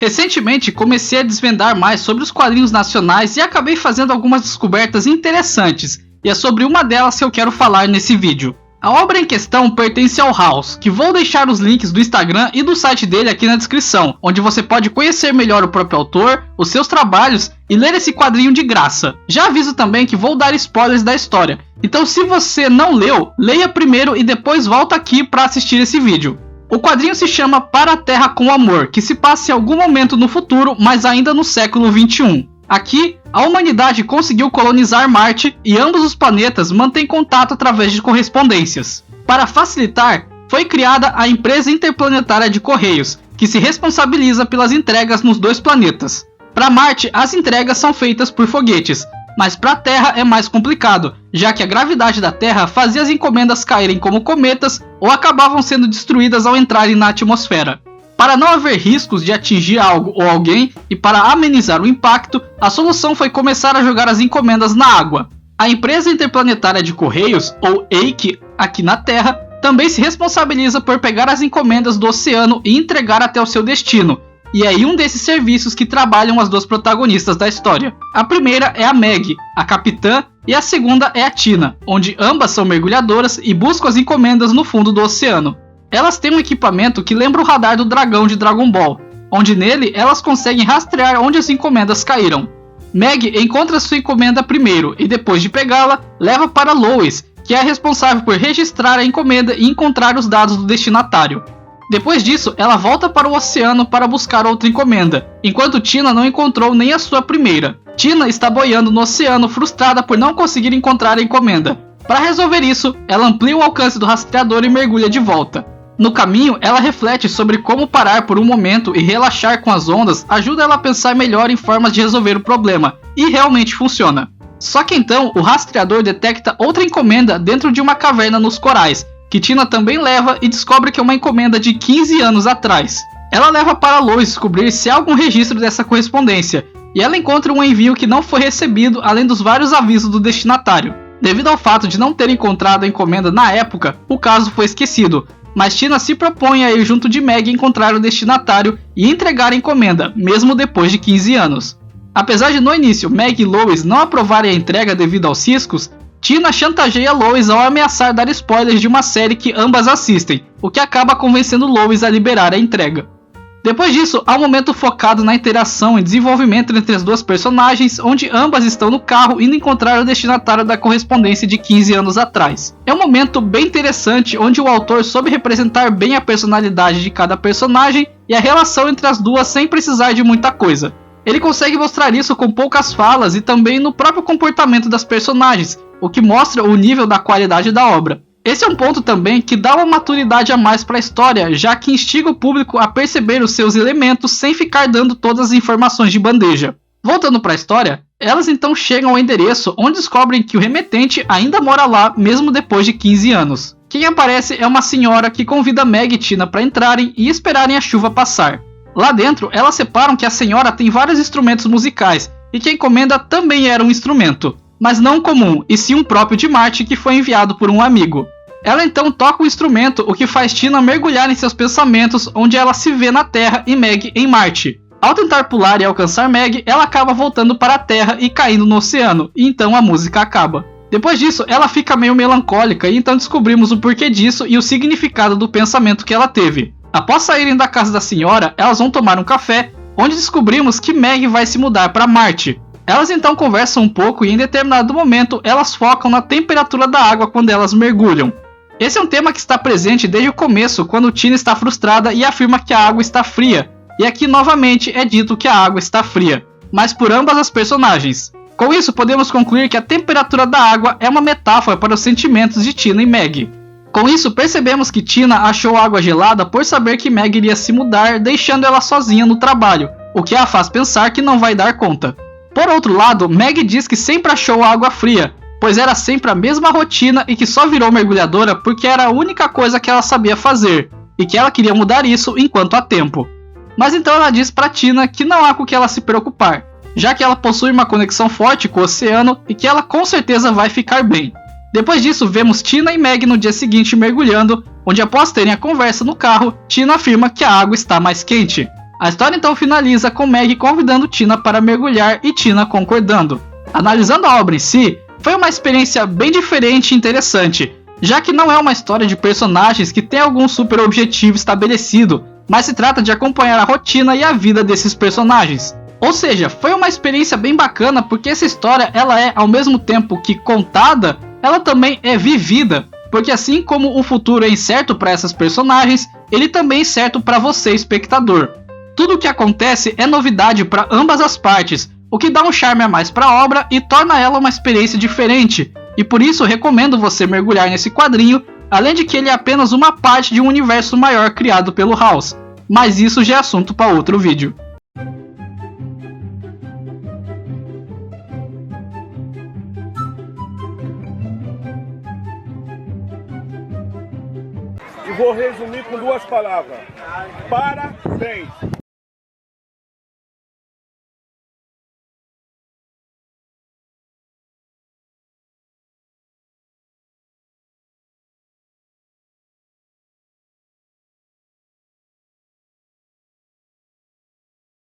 Recentemente comecei a desvendar mais sobre os quadrinhos nacionais e acabei fazendo algumas descobertas interessantes, e é sobre uma delas que eu quero falar nesse vídeo. A obra em questão pertence ao House, que vou deixar os links do Instagram e do site dele aqui na descrição, onde você pode conhecer melhor o próprio autor, os seus trabalhos e ler esse quadrinho de graça. Já aviso também que vou dar spoilers da história, então se você não leu, leia primeiro e depois volta aqui para assistir esse vídeo. O quadrinho se chama Para a Terra com Amor, que se passa em algum momento no futuro, mas ainda no século 21. Aqui, a humanidade conseguiu colonizar Marte e ambos os planetas mantêm contato através de correspondências. Para facilitar, foi criada a Empresa Interplanetária de Correios, que se responsabiliza pelas entregas nos dois planetas. Para Marte, as entregas são feitas por foguetes, mas para a Terra é mais complicado, já que a gravidade da Terra fazia as encomendas caírem como cometas ou acabavam sendo destruídas ao entrarem na atmosfera. Para não haver riscos de atingir algo ou alguém e para amenizar o impacto, a solução foi começar a jogar as encomendas na água. A Empresa Interplanetária de Correios, ou EIC, aqui na Terra, também se responsabiliza por pegar as encomendas do oceano e entregar até o seu destino, e é em um desses serviços que trabalham as duas protagonistas da história. A primeira é a Meg, a capitã, e a segunda é a Tina, onde ambas são mergulhadoras e buscam as encomendas no fundo do oceano. Elas têm um equipamento que lembra o radar do dragão de Dragon Ball, onde nele elas conseguem rastrear onde as encomendas caíram. Meg encontra sua encomenda primeiro e depois de pegá-la, leva para Lois, que é a responsável por registrar a encomenda e encontrar os dados do destinatário. Depois disso, ela volta para o oceano para buscar outra encomenda, enquanto Tina não encontrou nem a sua primeira. Tina está boiando no oceano frustrada por não conseguir encontrar a encomenda. Para resolver isso, ela amplia o alcance do rastreador e mergulha de volta. No caminho, ela reflete sobre como parar por um momento e relaxar com as ondas ajuda ela a pensar melhor em formas de resolver o problema, e realmente funciona. Só que então, o rastreador detecta outra encomenda dentro de uma caverna nos corais, que Tina também leva e descobre que é uma encomenda de 15 anos atrás. Ela leva para Lois descobrir se há algum registro dessa correspondência, e ela encontra um envio que não foi recebido além dos vários avisos do destinatário. Devido ao fato de não ter encontrado a encomenda na época, o caso foi esquecido, mas Tina se propõe a ir junto de Meg encontrar o destinatário e entregar a encomenda, mesmo depois de 15 anos. Apesar de no início Meg e Lois não aprovarem a entrega devido aos riscos, Tina chantageia Lois ao ameaçar dar spoilers de uma série que ambas assistem, o que acaba convencendo Lois a liberar a entrega. Depois disso, há um momento focado na interação e desenvolvimento entre as duas personagens, onde ambas estão no carro indo encontrar o destinatário da correspondência de 15 anos atrás. É um momento bem interessante, onde o autor soube representar bem a personalidade de cada personagem e a relação entre as duas sem precisar de muita coisa. Ele consegue mostrar isso com poucas falas e também no próprio comportamento das personagens, o que mostra o nível da qualidade da obra. Esse é um ponto também que dá uma maturidade a mais para a história, já que instiga o público a perceber os seus elementos sem ficar dando todas as informações de bandeja. Voltando para a história, elas então chegam ao endereço onde descobrem que o remetente ainda mora lá mesmo depois de 15 anos. Quem aparece é uma senhora que convida Meg e Tina para entrarem e esperarem a chuva passar. Lá dentro, elas separam que a senhora tem vários instrumentos musicais e que a encomenda também era um instrumento, mas não comum, e sim um próprio de Marte que foi enviado por um amigo. Ela então toca o instrumento, o que faz Tina mergulhar em seus pensamentos, onde ela se vê na Terra e Meg em Marte. Ao tentar pular e alcançar Meg, ela acaba voltando para a Terra e caindo no oceano, e então a música acaba. Depois disso, ela fica meio melancólica e então descobrimos o porquê disso e o significado do pensamento que ela teve. Após saírem da casa da senhora, elas vão tomar um café, onde descobrimos que Meg vai se mudar para Marte. Elas então conversam um pouco e em determinado momento elas focam na temperatura da água quando elas mergulham. Esse é um tema que está presente desde o começo, quando Tina está frustrada e afirma que a água está fria, e aqui novamente é dito que a água está fria, mas por ambas as personagens. Com isso, podemos concluir que a temperatura da água é uma metáfora para os sentimentos de Tina e Meg. Com isso, percebemos que Tina achou a água gelada por saber que Meg iria se mudar, deixando ela sozinha no trabalho, o que a faz pensar que não vai dar conta. Por outro lado, Meg diz que sempre achou a água fria, pois era sempre a mesma rotina e que só virou mergulhadora porque era a única coisa que ela sabia fazer, e que ela queria mudar isso enquanto há tempo. Mas então ela diz para Tina que não há com que ela se preocupar, já que ela possui uma conexão forte com o oceano e que ela com certeza vai ficar bem. Depois disso, vemos Tina e Meg no dia seguinte mergulhando, onde após terem a conversa no carro, Tina afirma que a água está mais quente. A história então finaliza com Meg convidando Tina para mergulhar e Tina concordando. Analisando a obra em si, foi uma experiência bem diferente e interessante, já que não é uma história de personagens que tem algum super objetivo estabelecido, mas se trata de acompanhar a rotina e a vida desses personagens. Ou seja, foi uma experiência bem bacana porque essa história ela é ao mesmo tempo que contada, ela também é vivida, porque assim como o futuro é incerto para essas personagens, ele também é certo para você, espectador. Tudo o que acontece é novidade para ambas as partes, o que dá um charme a mais para a obra e torna ela uma experiência diferente, e por isso recomendo você mergulhar nesse quadrinho, além de que ele é apenas uma parte de um universo maior criado pelo House, mas isso já é assunto para outro vídeo. E vou resumir com duas palavras: parabéns!